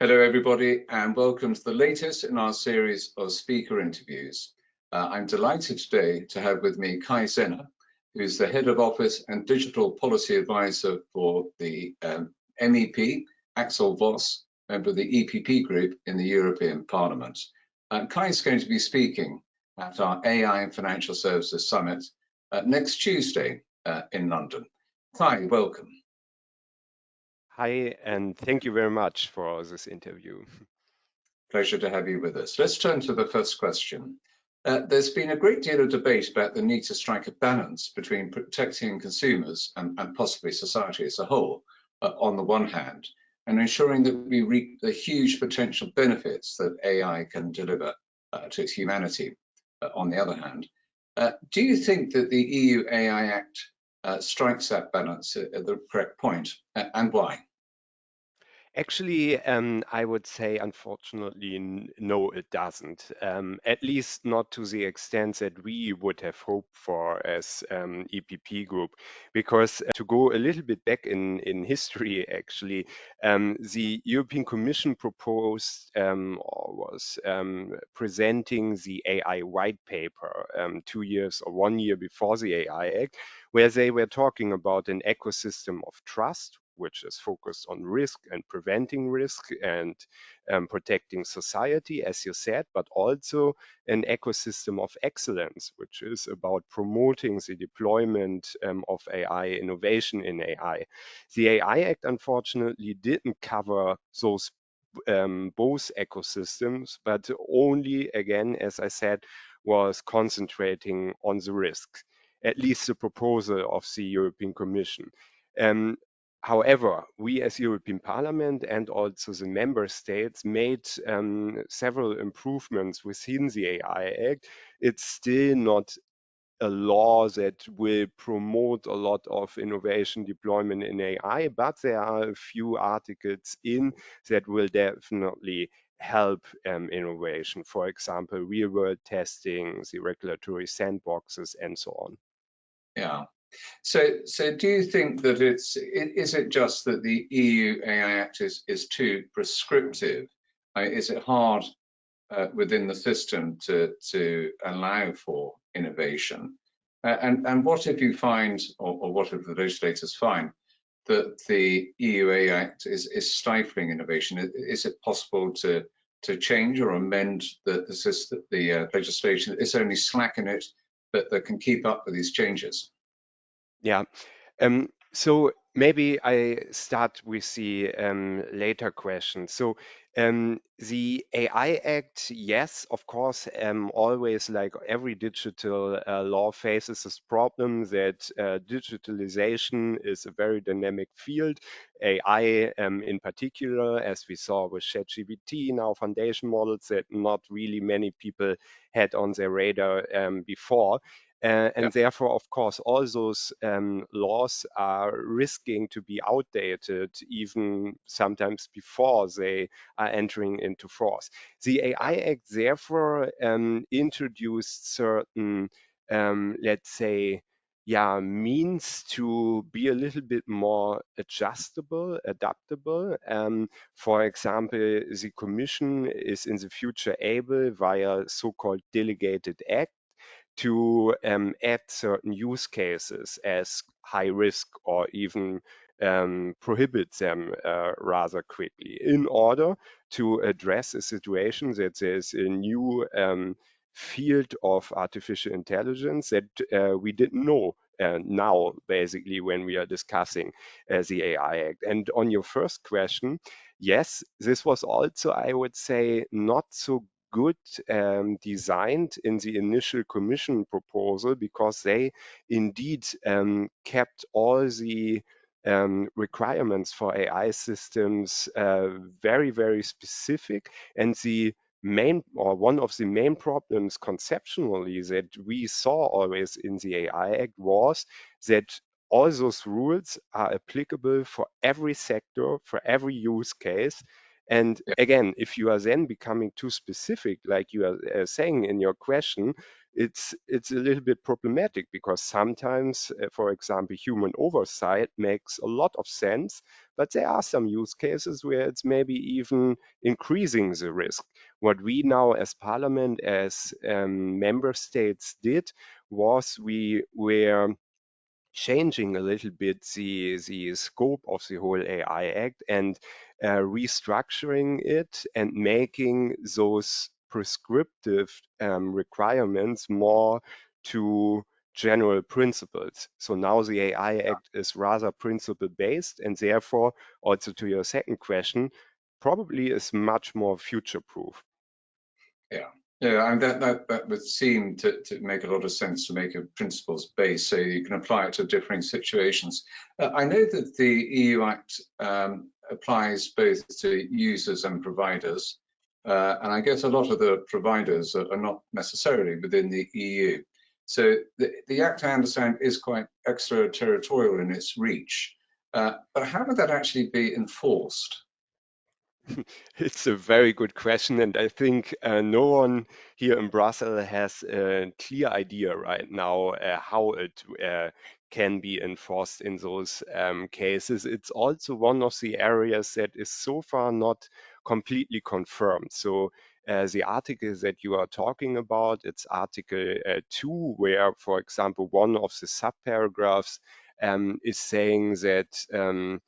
Hello, everybody, and welcome to the latest in our series of speaker interviews. I'm delighted today to have with me Kai Zenner, who's the Head of Office and Digital Policy Advisor for the MEP, Axel Voss, member of the EPP Group in the European Parliament. Kai is going to be speaking at our AI and Financial Services Summit next Tuesday in London. Kai, welcome. Hi, and thank you very much for this interview. Pleasure to have you with us. Let's turn to the first question. There's been a great deal of debate about the need to strike a balance between protecting consumers and possibly society as a whole, on the one hand, and ensuring that we reap the huge potential benefits that AI can deliver to humanity, on the other hand. Do you think that the EU AI Act strikes that balance at the correct point, and why? Actually, I would say, unfortunately, no, it doesn't. At least not to the extent that we would have hoped for as EPP Group. Because to go a little bit back in history, actually, the European Commission proposed or was presenting the AI white paper 2 years or 1 year before the AI Act, where they were talking about an ecosystem of trust, which is focused on risk and preventing risk and protecting society, as you said, but also an ecosystem of excellence, which is about promoting the deployment of AI, innovation in AI. The AI Act, unfortunately, didn't cover those both ecosystems, but only, again, as I said, was concentrating on the risks, at least the proposal of the European Commission. However, we as European Parliament and also the member states made several improvements within the AI Act. It's still not a law that will promote a lot of innovation deployment in AI, but there are a few articles in that will definitely help innovation. For example, real-world testing, the regulatory sandboxes, and so on. Yeah. So do you think that is it just that the EU AI Act is too prescriptive? Is it hard within the system to allow for innovation? And what if you find, or what if the legislators find that the EU AI Act is stifling innovation? Is it possible to change or amend the legislation? Is there any slack in it that can keep up with these changes? Yeah. So maybe I start with the later question. So the AI Act, yes, of course, always like every digital law faces this problem that digitalization is a very dynamic field. AI in particular, as we saw with ChatGPT, now foundation models that not really many people had on their radar before. And therefore, of course, all those laws are risking to be outdated even sometimes before they are entering into force. The AI Act therefore introduced certain, let's say, means to be a little bit more adjustable, adaptable. For example, the Commission is in the future able, via so-called delegated act, to add certain use cases as high risk or even prohibit them rather quickly in order to address a situation that there's a new field of artificial intelligence that we didn't know now, basically, when we are discussing the AI Act. And on your first question, yes, this was also, I would say, not so good designed in the initial Commission proposal, because they indeed kept all the requirements for AI systems very, very specific. And the main, or one of the main problems conceptually that we saw always in the AI Act was that all those rules are applicable for every sector, for every use case, And yeah, again, if you are then becoming too specific, like you are saying in your question, it's a little bit problematic because sometimes, for example, human oversight makes a lot of sense, but there are some use cases where it's maybe even increasing the risk. What we now as Parliament, as member states did was we were changing a little bit the scope of the whole AI Act and restructuring it and making those prescriptive requirements more to general principles. So now the AI Act is rather principle based, and therefore, also to your second question, probably is much more future proof. yeah. Yeah, and that would seem to make a lot of sense, to make a principles base so you can apply it to differing situations. I know that the EU Act applies both to users and providers, and I guess a lot of the providers are not necessarily within the EU. So the Act, I understand, is quite extraterritorial in its reach. But how would that actually be enforced? It's a very good question, and I think no one here in Brussels has a clear idea right now how it can be enforced in those cases. It's also one of the areas that is so far not completely confirmed. So the article that you are talking about, it's Article 2, where, for example, one of the subparagraphs is saying that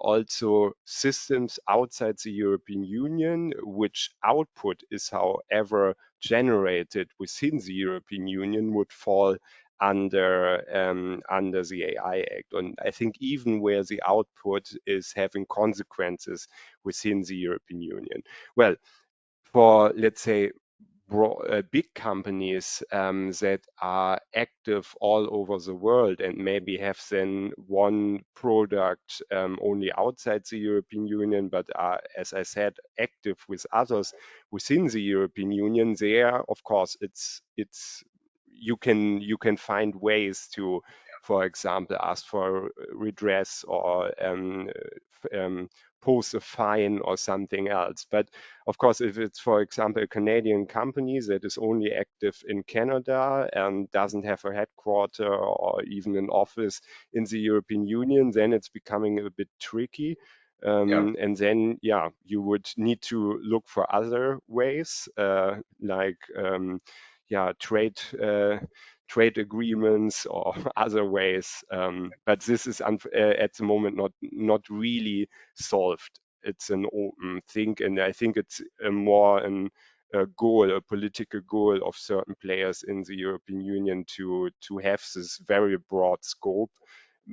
also systems outside the European Union, which output is however generated within the European Union, would fall under the AI Act. And I think even where the output is having consequences within the European Union. Well, for let's say big companies that are active all over the world and maybe have then one product only outside the European Union, but are, as I said, active with others within the European Union, there, of course, it's you can find ways to, for example, ask for redress or pose a fine or something else. But of course, if it's, for example, a Canadian company that is only active in Canada and doesn't have a headquarter or even an office in the European Union, then it's becoming a bit tricky. Yeah. And then, you would need to look for other ways, like, trade agreements or other ways. But this is at the moment not really solved. It's an open thing, and I think it's a goal, a political goal of certain players in the European Union to have this very broad scope.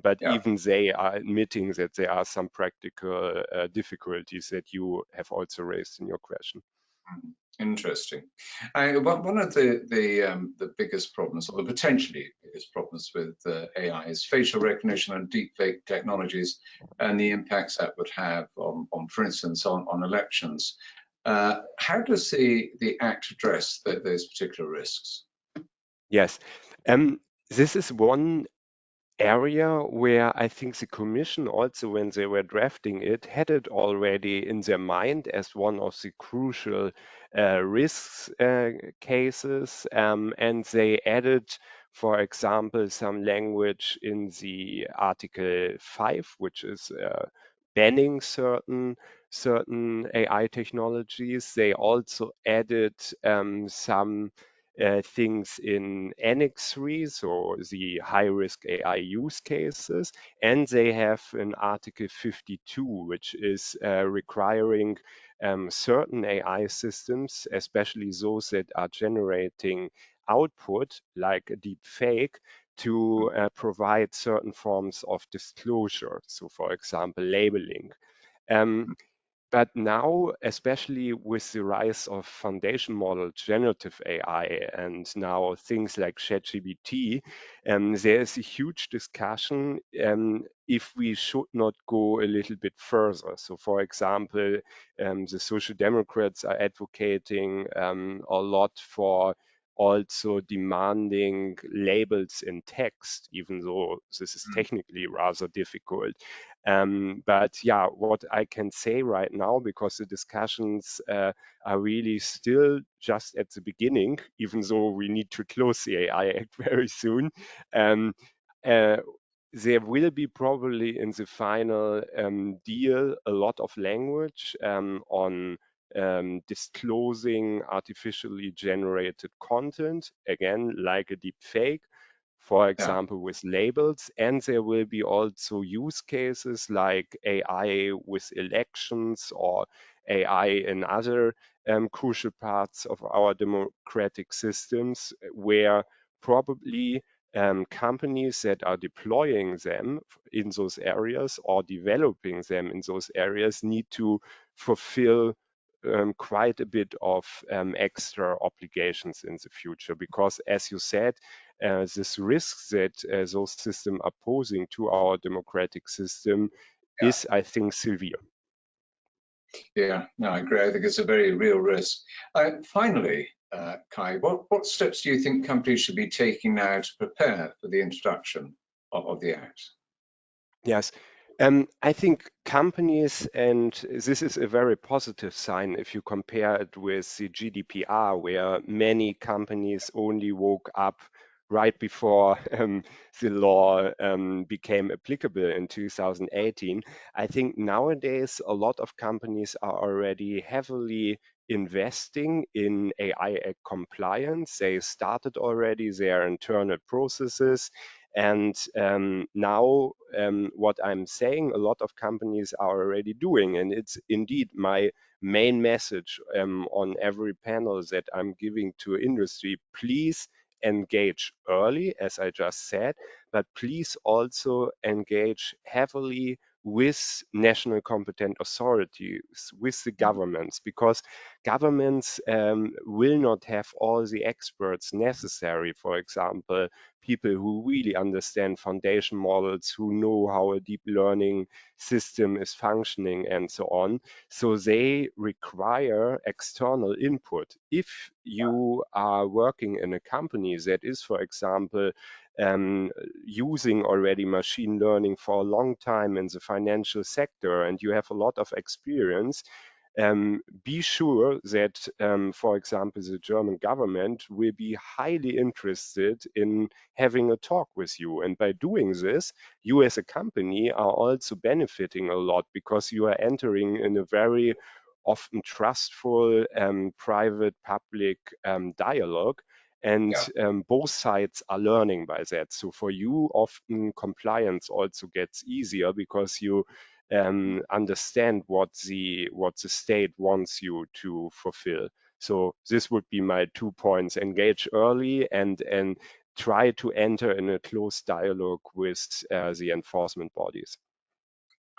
But Yeah. even they are admitting that there are some practical difficulties that you have also raised in your question. Mm, interesting. One of the biggest problems, or the potentially biggest problems with AI, is facial recognition and deepfake technologies, and the impacts that would have on for instance, on elections. How does the Act address those particular risks? Yes. This is one area where I think the Commission also, when they were drafting it, had it already in their mind as one of the crucial risks cases. And they added, for example, some language in the Article 5, which is banning certain AI technologies. They also added some things in Annex 3, so the high-risk AI use cases, and they have an Article 52, which is requiring certain AI systems, especially those that are generating output, like a deep fake, to provide certain forms of disclosure. So, for example, labeling. Um, but now, especially with the rise of foundation model generative AI and now things like ChatGPT, there is a huge discussion if we should not go a little bit further. So, for example, the Social Democrats are advocating a lot for also demanding labels in text, even though this is technically rather difficult. But yeah, what I can say right now, because the discussions are really still just at the beginning, even though we need to close the AI Act very soon. Um, uh, there will be probably in the final deal a lot of language on disclosing artificially generated content, again, like a deep fake, for Yeah, example, with labels. And there will be also use cases like AI with elections or AI in other crucial parts of our democratic systems, where probably companies that are deploying them in those areas or developing them in those areas need to fulfill quite a bit of extra obligations in the future, because as you said, this risk that those systems are posing to our democratic system yeah, is, I think, severe. yeah. No, I agree. I think it's a very real risk. Finally, Kai, what steps do you think companies should be taking now to prepare for the introduction of the Act? Yes. I think companies, and this is a very positive sign if you compare it with the GDPR, where many companies only woke up right before the law became applicable in 2018. I think nowadays a lot of companies are already heavily investing in AI Act compliance. They started already their internal processes. And now, what I'm saying, a lot of companies are already doing, and it's indeed my main message on every panel that I'm giving to industry. Please engage early, as I just said, but please also engage heavily with national competent authorities, with the governments, because governments will not have all the experts necessary. For example, people who really understand foundation models, who know how a deep learning system is functioning, and so on. So they require external input. If you are working in a company that is, for example, using already machine learning for a long time in the financial sector and you have a lot of experience, be sure that, for example, the German government will be highly interested in having a talk with you. And by doing this, you as a company are also benefiting a lot, because you are entering in a very often trustful private public dialogue. And Yeah, both sides are learning by that. So for you, often compliance also gets easier, because you understand what the state wants you to fulfill. So this would be my 2 points: engage early and try to enter in a close dialogue with the enforcement bodies.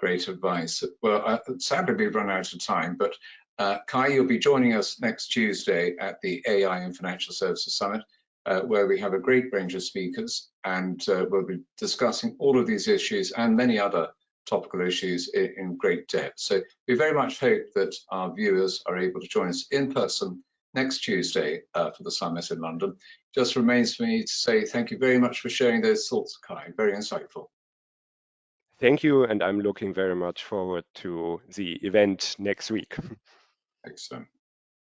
great advice. Well, sadly, we've run out of time, but Kai, you'll be joining us next Tuesday at the AI and Financial Services Summit, where we have a great range of speakers, and we'll be discussing all of these issues and many other topical issues in great depth. So we very much hope that our viewers are able to join us in person next Tuesday for the summit in London. Just remains for me to say thank you very much for sharing those thoughts, Kai. Very insightful. Thank you, and I'm looking very much forward to the event next week. Excellent.